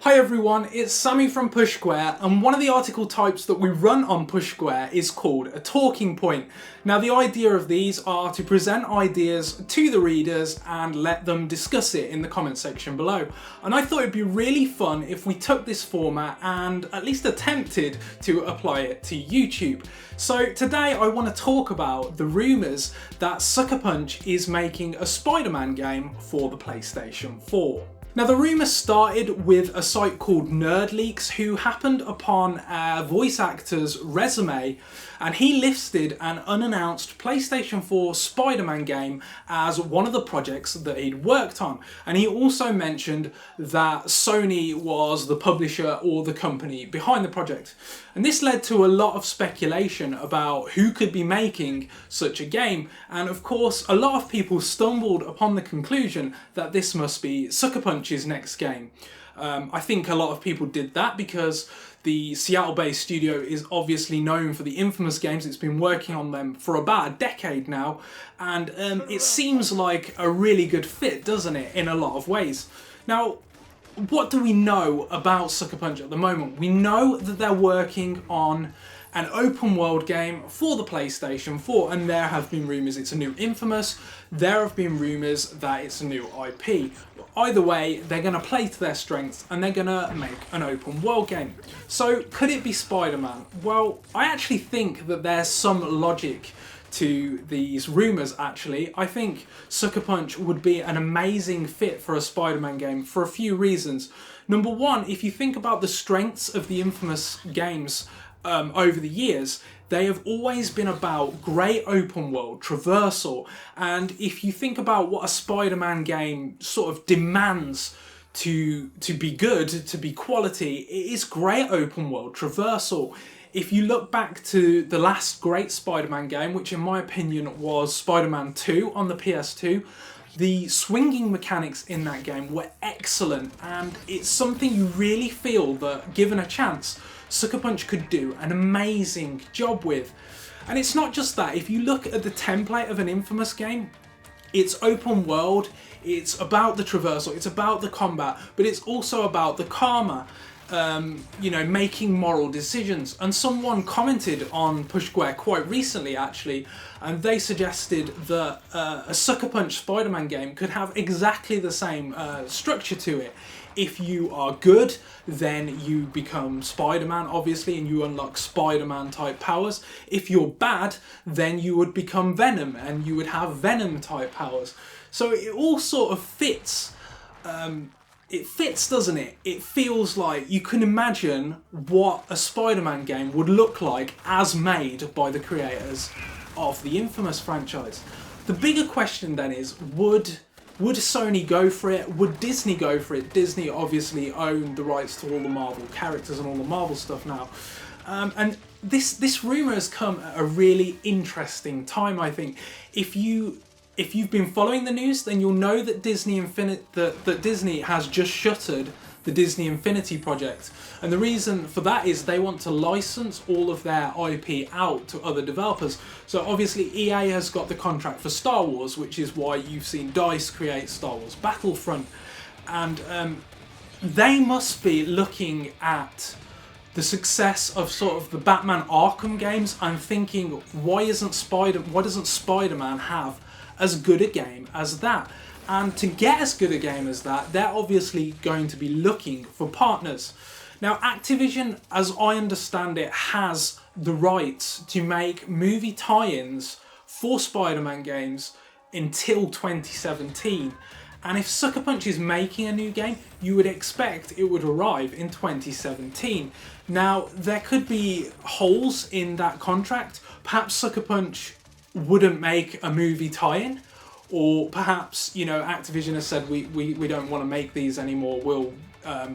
Hi everyone, it's Sammy from Push Square, and one of the article types that we run on Push Square is called a talking point. Now the idea of these are to present ideas to the readers and let them discuss it in the comment section below. And I thought it'd be really fun if we took this format and at least attempted to apply it to YouTube. So today I want to talk about the rumours that Sucker Punch is making a Spider-Man game for the PlayStation 4. Now the rumour started with a site called NerdLeaks, who happened upon a voice actor's resume, and he listed an unannounced PlayStation 4 Spider-Man game as one of the projects that he'd worked on. And he also mentioned that Sony was the publisher or the company behind the project. And this led to a lot of speculation about who could be making such a game. And of course, a lot of people stumbled upon the conclusion that this must be Sucker Punch's next game. I think a lot of people did that because the Seattle-based studio is obviously known for the infamous games. It's been working on them for about a decade now, and it seems like a really good fit, doesn't it, in a lot of ways. Now, what do we know about Sucker Punch at the moment? We know that they're working on an open world game for the PlayStation 4, and there have been rumours it's a new Infamous, there have been rumours that it's a new IP. Either way, they're going to play to their strengths and they're going to make an open world game. So could it be Spider-Man? Well, I actually think that there's some logic to these rumours actually. I think Sucker Punch would be an amazing fit for a Spider-Man game for a few reasons. Number one, if you think about the strengths of the Infamous games over the years, they have always been about great open world traversal, and if you think about what a Spider-Man game sort of demands to be good, to be quality, it is great open world traversal. If you look back to the last great Spider-Man game, which in my opinion was Spider-Man 2 on the PS2, the swinging mechanics in that game were excellent, and it's something you really feel that, given a chance, Sucker Punch could do an amazing job with. And it's not just that. If you look at the template of an Infamous game, it's open world, it's about the traversal, it's about the combat, but it's also about the karma, making moral decisions. And someone commented on Push Square quite recently actually, and they suggested that a Sucker Punch Spider-Man game could have exactly the same structure to it. If you are good, then you become Spider-Man, obviously, and you unlock Spider-Man type powers. If you're bad, then you would become Venom, and you would have Venom type powers. So it all sort of fits. It fits, doesn't it? It feels like you can imagine what a Spider-Man game would look like as made by the creators of the Infamous franchise. The bigger question then is, would Sony go for it? Would Disney go for it? Disney obviously own the rights to all the Marvel characters and all the Marvel stuff now. And this rumour has come at a really interesting time, I think. If you've been following the news, then you'll know that Disney has just shuttered the Disney Infinity project. And the reason for that is they want to license all of their IP out to other developers. So obviously EA has got the contract for Star Wars, which is why you've seen DICE create Star Wars Battlefront. And they must be looking at the success of sort of the Batman Arkham games and thinking, why doesn't Spider-Man have as good a game as that? And to get as good a game as that, they're obviously going to be looking for partners. Now, Activision, as I understand it, has the rights to make movie tie-ins for Spider-Man games until 2017. And if Sucker Punch is making a new game, you would expect it would arrive in 2017. Now, there could be holes in that contract. Perhaps Sucker Punch wouldn't make a movie tie-in, or perhaps, Activision has said we don't want to make these anymore, we'll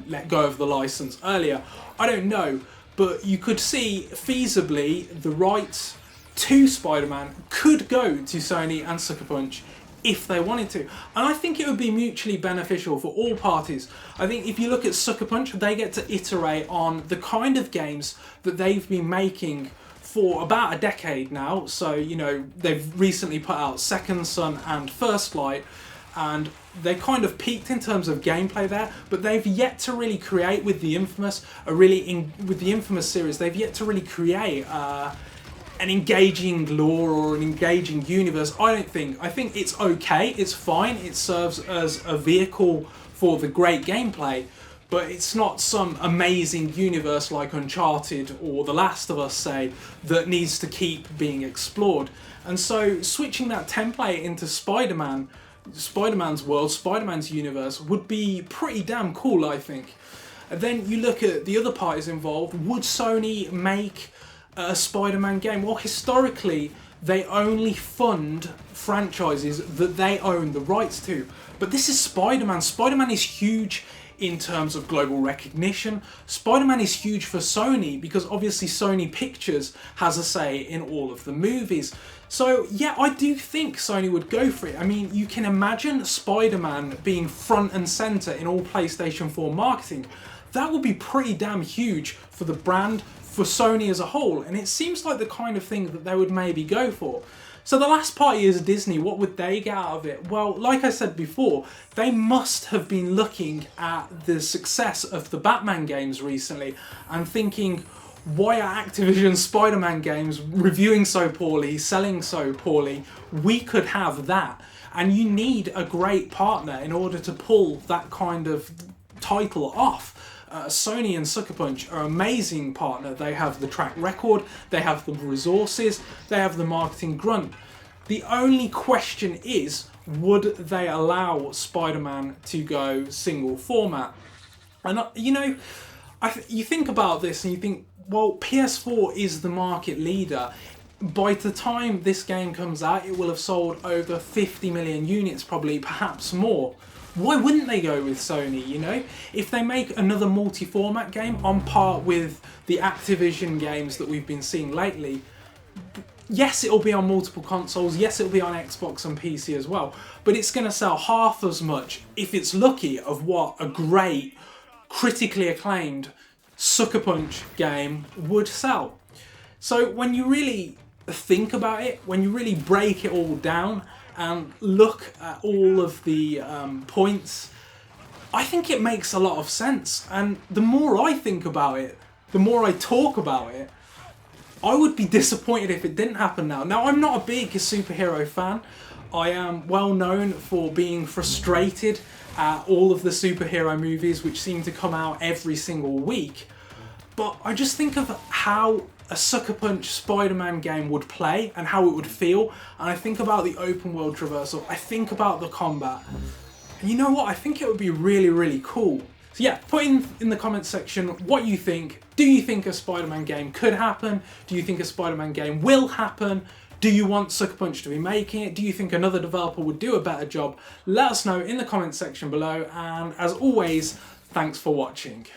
let go of the license earlier. I don't know, but you could see feasibly the rights to Spider-Man could go to Sony and Sucker Punch if they wanted to. And I think it would be mutually beneficial for all parties. I think if you look at Sucker Punch, they get to iterate on the kind of games that they've been making for about a decade now. So, they've recently put out Second Son and First Light, and they kind of peaked in terms of gameplay there, but they've yet to really create with the Infamous series. They've yet to really create an engaging lore or an engaging universe. I think it's okay, it's fine, it serves as a vehicle for the great gameplay, but it's not some amazing universe like Uncharted or The Last of Us, say, that needs to keep being explored. And so switching that template into Spider-Man's world, Spider-Man's universe, would be pretty damn cool, I think. And then you look at the other parties involved. Would Sony make a Spider-Man game? Well, historically, they only fund franchises that they own the rights to. But this is Spider-Man. Spider-Man is huge in terms of global recognition. Spider-Man is huge for Sony because obviously Sony Pictures has a say in all of the movies. So yeah, I do think Sony would go for it. I mean, you can imagine Spider-Man being front and center in all PlayStation 4 marketing. That would be pretty damn huge for the brand, for Sony as a whole, and it seems like the kind of thing that they would maybe go for. So the last party is Disney. What would they get out of it? Well, like I said before, they must have been looking at the success of the Batman games recently and thinking, why are Activision Spider-Man games reviewing so poorly, selling so poorly? We could have that. And you need a great partner in order to pull that kind of title off. Sony and Sucker Punch are an amazing partner. They have the track record, they have the resources, they have the marketing grunt. The only question is, would they allow Spider-Man to go single format? And you know, you think about this and you think, well, PS4 is the market leader. By the time this game comes out, it will have sold over 50 million units, probably, perhaps more. Why wouldn't they go with Sony, you know? If they make another multi-format game on par with the Activision games that we've been seeing lately, yes, it'll be on multiple consoles, yes, it'll be on Xbox and PC as well, but it's going to sell half as much, if it's lucky, of what a great, critically acclaimed Sucker Punch game would sell. So when you really think about it, when you really break it all down, and look at all of the points, I think it makes a lot of sense. And the more I think about it, the more I talk about it, I would be disappointed if it didn't happen now. Now, I'm not a big superhero fan. I am well known for being frustrated at all of the superhero movies which seem to come out every single week. But I just think of how a Sucker Punch Spider-Man game would play and how it would feel, and I think about the open world traversal, I think about the combat, and you know what, I think it would be really, really cool. So yeah, put in the comments section what you think. Do you think a Spider-Man game could happen? Do you think a Spider-Man game will happen? Do you want Sucker Punch to be making it? Do you think another developer would do a better job? Let us know in the comments section below, and as always, thanks for watching.